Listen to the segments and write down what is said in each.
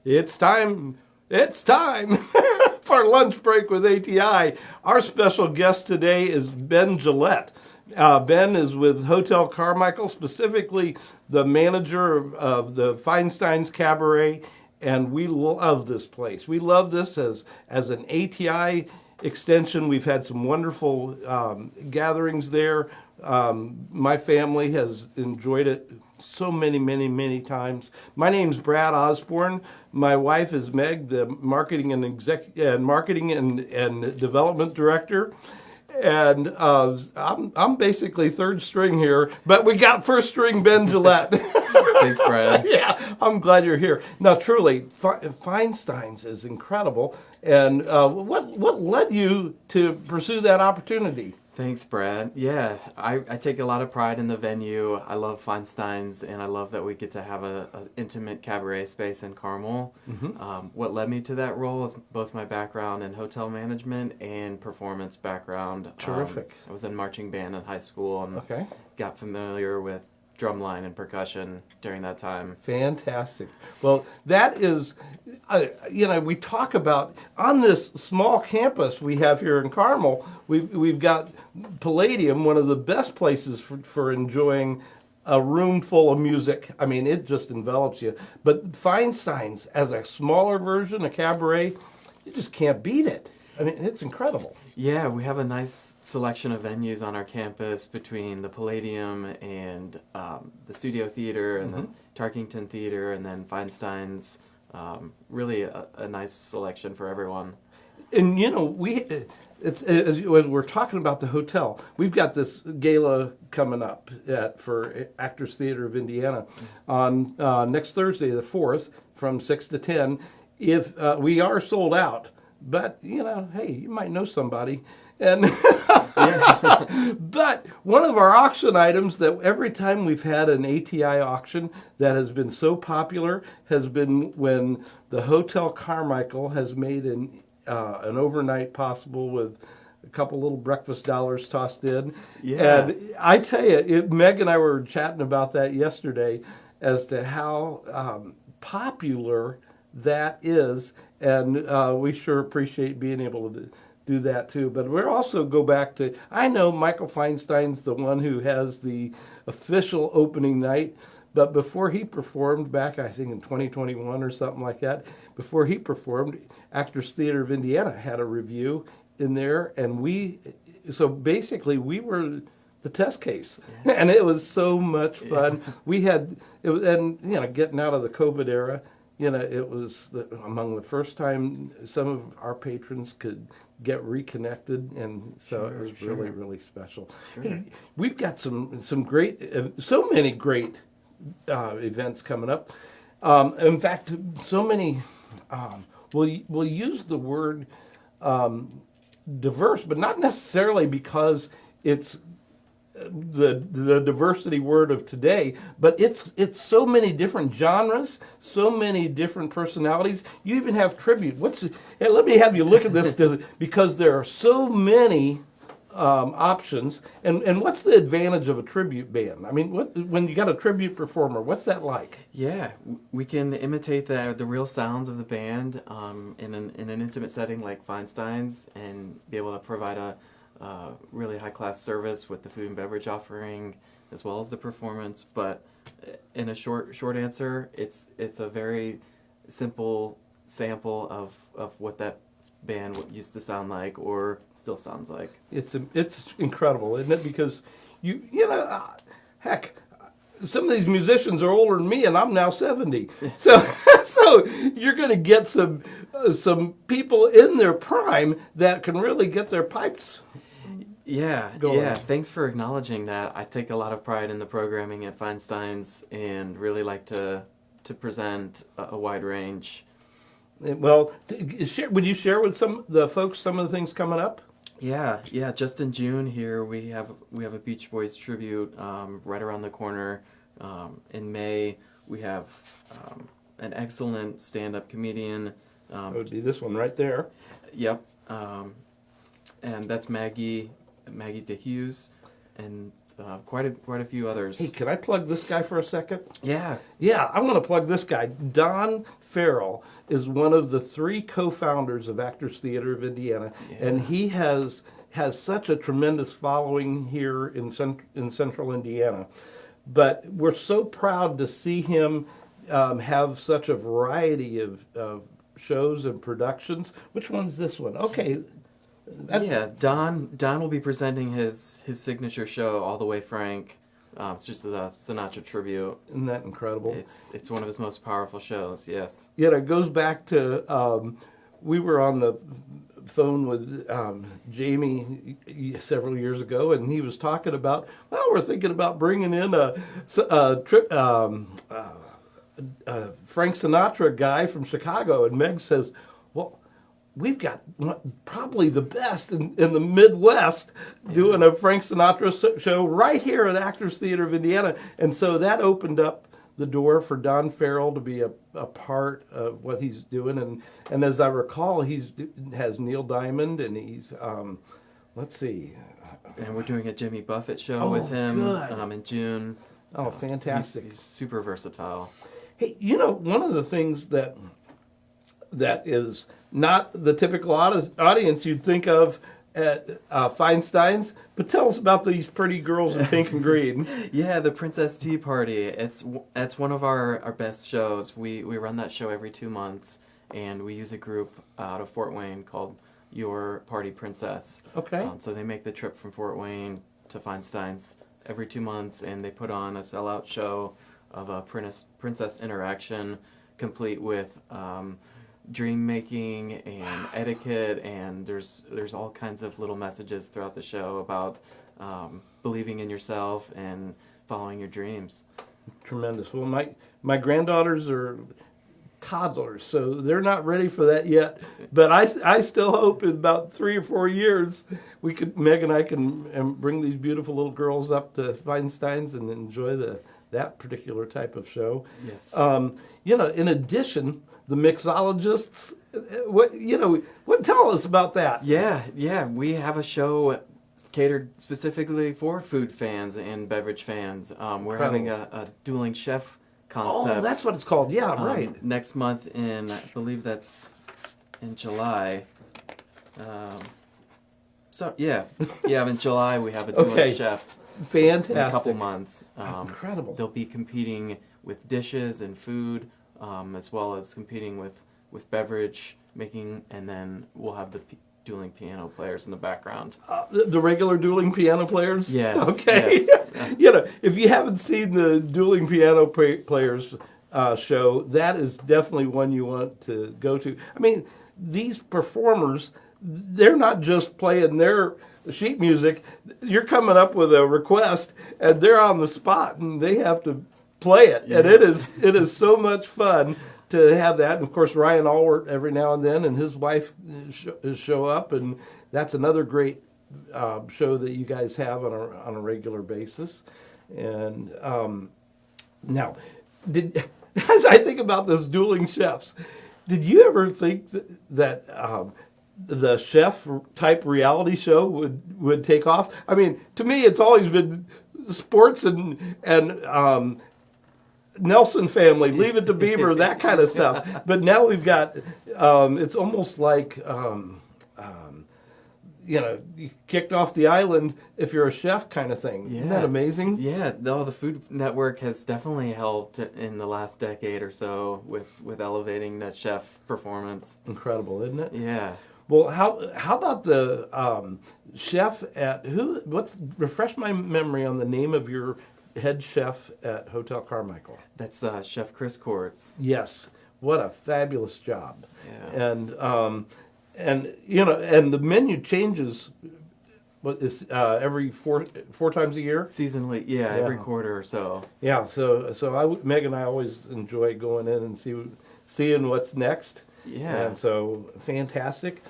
It's time. It's time for lunch break with ATI. Our special guest today is Ben Gillette. Ben is with Hotel Carmichael, specifically the manager of the Feinstein's Cabaret, and we love this place. We love this as an ATI extension. We've had some wonderful gatherings there. My family has enjoyed it so many times. My name's Brad Osborne. My wife is Meg, the marketing and development director. And I'm basically third string here, but we got first string Ben Gillette. Thanks, Brad. Yeah, I'm glad you're here. Now, truly, Feinstein's is incredible. And what led you to pursue that opportunity? Thanks, Brad. Yeah, I take a lot of pride in the venue. I love Feinstein's, and I love that we get to have a intimate cabaret space in Carmel. Mm-hmm. What led me to that role is both my background in hotel management and performance background. Terrific. I was in marching band in high school and got familiar with drumline and percussion during that time. Fantastic. Well, that is, we talk about, on this small campus we have here in Carmel, we've got Palladium, one of the best places for enjoying a room full of music. I mean, it just envelops you. But Feinstein's, as a smaller version, a cabaret, you just can't beat it. I mean, it's incredible. Yeah, we have a nice selection of venues on our campus between the Palladium and the Studio Theater and the Tarkington Theater and then Feinstein's. Really a nice selection for everyone. And as we're talking about the hotel, we've got this gala coming up for Actors Theater of Indiana on next Thursday, the 4th, from 6 to 10. If we are sold out, but hey, you might know somebody. And but one of our auction items that every time we've had an ATI auction that has been so popular has been when the Hotel Carmichael has made an overnight possible with a couple little breakfast dollars tossed in. Yeah. And I tell you, Meg and I were chatting about that yesterday as to how popular that is, and we sure appreciate being able to do that too. But we'll also go back to, I know Michael Feinstein's the one who has the official opening night, but before he performed back, I think in 2021 or something like that, before he performed, Actors Theater of Indiana had a review in there, and so basically we were the test case, and it was so much fun. Getting out of the COVID era, it was among the first time some of our patrons could get reconnected, and so it was really special. Sure. Hey, we've got some great, so many great events coming up. In fact, so many. We'll use the word diverse, but not necessarily because it's the diversity word of today, but it's so many different genres, so many different personalities. You even have tribute. Let me have you look at this because there are so many options. And what's the advantage of a tribute band? I mean, when you got a tribute performer, what's that like? Yeah, we can imitate the real sounds of the band in an intimate setting like Feinstein's and be able to provide a really high-class service with the food and beverage offering as well as the performance. But in a short answer, it's a very simple sample of what that band used to sound like or still sounds like. It's incredible, isn't it? Because heck, some of these musicians are older than me, and I'm now 70. So you're going to get some people in their prime that can really get their pipes. Yeah, going. Yeah. Thanks for acknowledging that. I take a lot of pride in the programming at Feinstein's and really like to present a wide range. Well, would you share with the folks some of the things coming up? Yeah. Just in June here, we have a Beach Boys tribute right around the corner. In May, we have an excellent stand-up comedian. It would be this one right there. Yep. And that's Maggie DeHughes, and quite a few others. Hey, can I plug this guy for a second? Yeah. Yeah, I'm going to plug this guy. Don Farrell is one of the 3 co-founders of Actors Theater of Indiana, and he has such a tremendous following here in Central Indiana. But we're so proud to see him have such a variety of shows and productions. Which one's this one? Okay. Yeah, Don will be presenting his signature show, All the Way Frank. It's just a Sinatra tribute. Isn't that incredible? It's one of his most powerful shows. Yes. Yeah, it goes back to we were on the phone with Jamie several years ago, and he was talking about, well, we're thinking about bringing in a Frank Sinatra guy from Chicago, and Meg says, well, we've got probably the best in the Midwest doing a Frank Sinatra show right here at Actors Theater of Indiana. And so that opened up the door for Don Farrell to be a part of what he's doing. And as I recall, has Neil Diamond, and he's, let's see. And we're doing a Jimmy Buffett show with him in June. Oh, fantastic. He's super versatile. Hey, one of the things that is not the typical audience you'd think of at Feinstein's, but tell us about these pretty girls in pink and green. Yeah, the Princess Tea Party. It's one of our best shows. We run that show every 2 months, and we use a group out of Fort Wayne called Your Party Princess. Okay. So they make the trip from Fort Wayne to Feinstein's every 2 months, and they put on a sellout show of a princess interaction, complete with dream making and etiquette, and there's all kinds of little messages throughout the show about believing in yourself and following your dreams. Tremendous. Well, my granddaughters are toddlers, so they're not ready for that yet. But I still hope in about 3 or 4 years Meg and I can bring these beautiful little girls up to Feinstein's and enjoy that particular type of show. Yes. In addition, the mixologists. What tell us about that? Yeah. We have a show catered specifically for food fans and beverage fans. We're having a dueling chef concept. Oh, that's what it's called. Yeah, right. Next month I believe that's in July. In July we have a dueling chef. Fantastic. In a couple months. Incredible. They'll be competing with dishes and food, as well as competing with beverage making, and then we'll have the dueling piano players in the background. The regular dueling piano players? Yes. Okay. Yes. If you haven't seen the dueling piano players show, that is definitely one you want to go to. I mean, these performers, they're not just playing their sheet music. You're coming up with a request, and they're on the spot, and they have to play it. Yeah. And it is so much fun to have that. And of course, Ryan Allward every now and then, and his wife show up, and that's another great show that you guys have on a regular basis. And now, as I think about this dueling chefs, did you ever think that the chef type reality show would take off? I mean, to me, it's always been sports and Nelson family, Leave It to Beaver, that kind of stuff. But now we've got, it's almost like, you kicked off the island if you're a chef kind of thing. Yeah. Isn't that amazing? Yeah, no, the Food Network has definitely helped in the last decade or so with elevating that chef performance. Incredible, isn't it? Yeah. Well, how about the chef at refresh my memory on the name of your head chef at Hotel Carmichael? That's Chef Chris Courts. Yes, what a fabulous job. Yeah. And the menu changes. What is every four times a year? Seasonally, yeah, every quarter or so. Yeah, so Meg and I always enjoy going in and seeing what's next. Yeah. And so fantastic.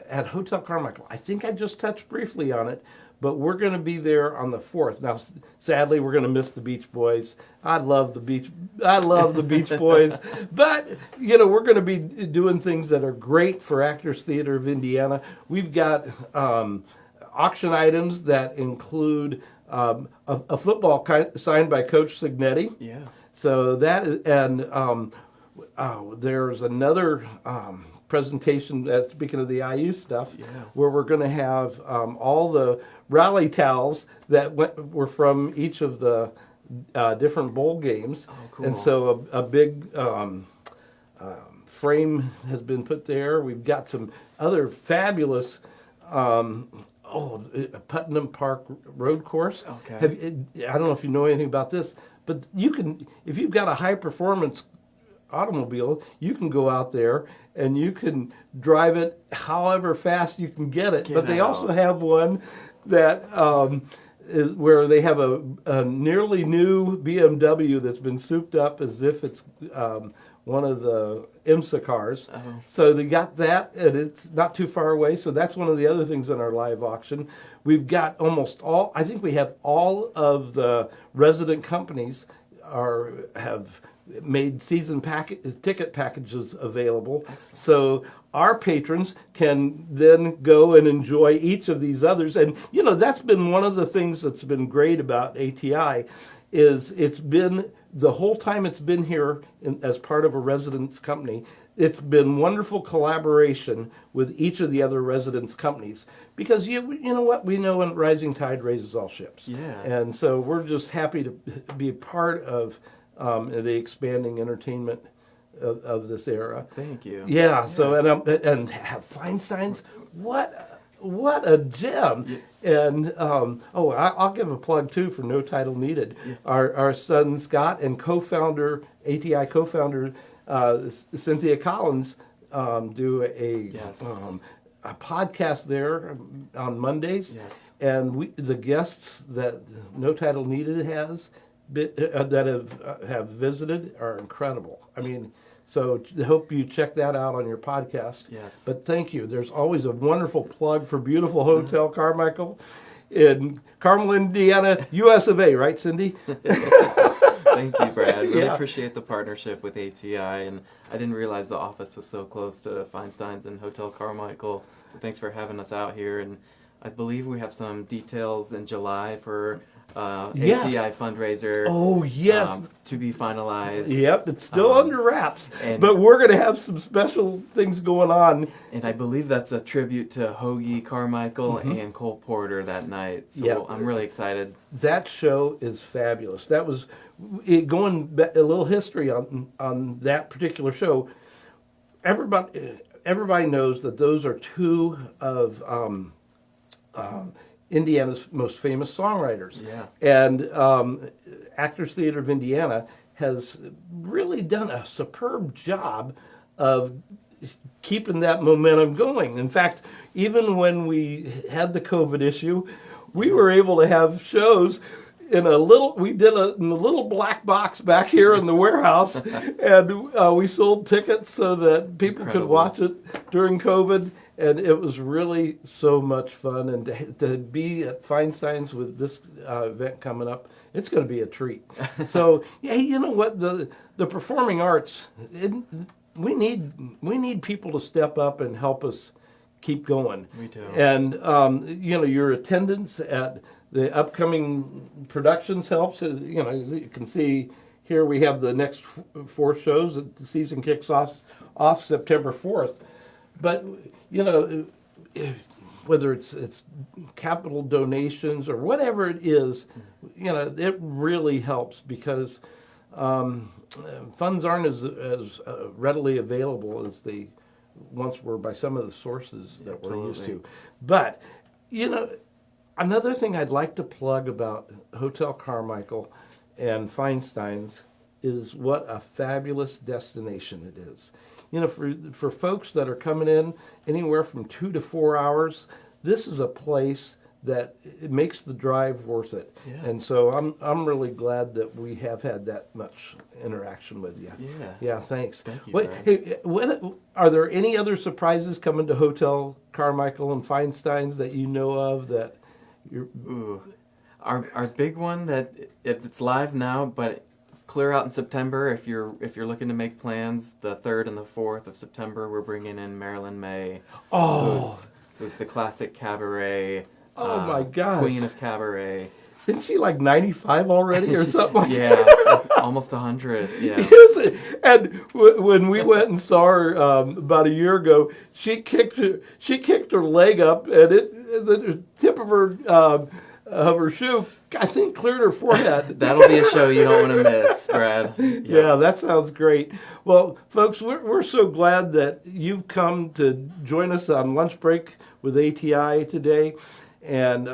At Hotel Carmichael, I think I just touched briefly on it, but we're going to be there on the 4th. Now, sadly, we're going to miss the Beach Boys. I love the Beach Boys, but we're going to be doing things that are great for Actors Theater of Indiana. We've got auction items that include a football signed by Coach Signetti. Yeah. So there's another presentation, speaking of the IU stuff, where we're going to have all the rally towels that were from each of the different bowl games. Oh, cool. And so a big frame has been put there. We've got some other fabulous Putnam Park road course. Okay. I don't know if you know anything about this, but you can, if you've got a high performance automobile, you can go out there and you can drive it however fast you can get it. But they also have one that is where they have a nearly new BMW that's been souped up as if it's one of the IMSA cars. Oh. So they got that, and it's not too far away. So that's one of the other things in our live auction. We've got I think we have all of the resident companies have made season ticket packages available. Excellent. So our patrons can then go and enjoy each of these others. And, that's been one of the things that's been great about ATI is it's been, the whole time it's been here as part of a residence company, it's been wonderful collaboration with each of the other residence companies. Because you know what? We know a rising tide raises all ships. Yeah. And so we're just happy to be a part of the expanding entertainment of this era. Thank you. Yeah. So and have Feinstein's, what a gem. Yeah. And I'll give a plug too for No Title Needed. Yeah. Our son Scott and ATI co-founder Cynthia Collins do a podcast there on Mondays. Yes. And the guests that No Title Needed has that have visited are incredible. I mean, so I hope you check that out on your podcast. Yes. But thank you. There's always a wonderful plug for beautiful Hotel Carmichael in Carmel, Indiana, US of A, right, Cindy? Thank you, Brad. Really appreciate the partnership with ATI, and I didn't realize the office was so close to Feinstein's and Hotel Carmichael. Thanks for having us out here, and I believe we have some details in July for ATI fundraiser. Oh, yes. To be finalized. Yep, it's still under wraps, and but we're going to have some special things going on. And I believe that's a tribute to Hoagie Carmichael and Cole Porter that night. So I'm really excited. That show is fabulous. That was going a little history on that particular show. Everybody knows that those are two of Indiana's most famous songwriters. Yeah. And Actors Theater of Indiana has really done a superb job of keeping that momentum going. In fact, even when we had the COVID issue, we were able to have shows in a little black box back here in the warehouse, and we sold tickets so that people could watch it during COVID. And it was really so much fun. And to be at Feinstein's with this event coming up, it's going to be a treat. So, you know what? The performing arts, we need people to step up and help us keep going. Me too. And, your attendance at the upcoming productions helps. You can see here we have the next 4 shows. The season kicks off September 4th. But, whether it's capital donations or whatever it is, it really helps because funds aren't as readily available as they once were by some of the sources that we're used to. But, another thing I'd like to plug about Hotel Carmichael and Feinstein's is what a fabulous destination it is. For folks that are coming in anywhere from 2 to 4 hours, this is a place that it makes the drive worth it. Yeah. And so I'm really glad that we have had that much interaction with you. Yeah. Yeah, thanks. Thank you, Are there any other surprises coming to Hotel Carmichael and Feinstein's that you know of that Ooh. Our big one that it's live now, but clear out in September. If you're looking to make plans, the 3rd and the 4th of September, we're bringing in Marilyn May. Oh, who's the classic cabaret. Oh my gosh. Queen of cabaret. Isn't she like 95 already or something like yeah, that? almost 100. Yeah. Yes, and when we went and saw her about a year ago, she kicked her leg up, and the tip of her shoe, I think, cleared her forehead. That'll be a show you don't want to miss, Brad. Yeah, that sounds great. Well, folks, we're so glad that you've come to join us on Lunch Break with ATI today. And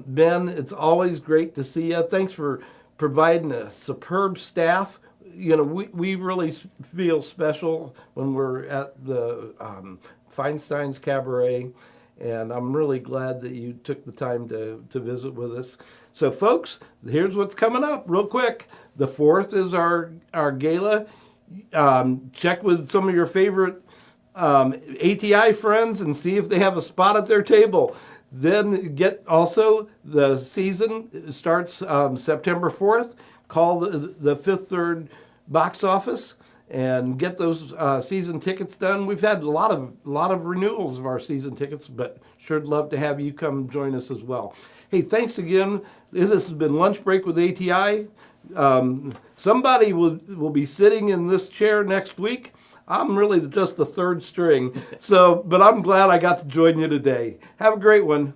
Ben, it's always great to see you. Thanks for providing a superb staff. You know, we really feel special when we're at the Feinstein's Cabaret, and I'm really glad that you took the time to visit with us. So, folks, here's what's coming up real quick. The 4th is our gala. Check with some of your favorite ATI friends and see if they have a spot at their table. Then get also the season starts September 4th. Call the Fifth Third box office and get those season tickets done. We've had a lot of renewals of our season tickets, but sure would love to have you come join us as well. Hey, thanks again. This has been Lunch Break with ATI. Somebody will be sitting in this chair next week. I'm really just the 3rd string. But I'm glad I got to join you today. Have a great one.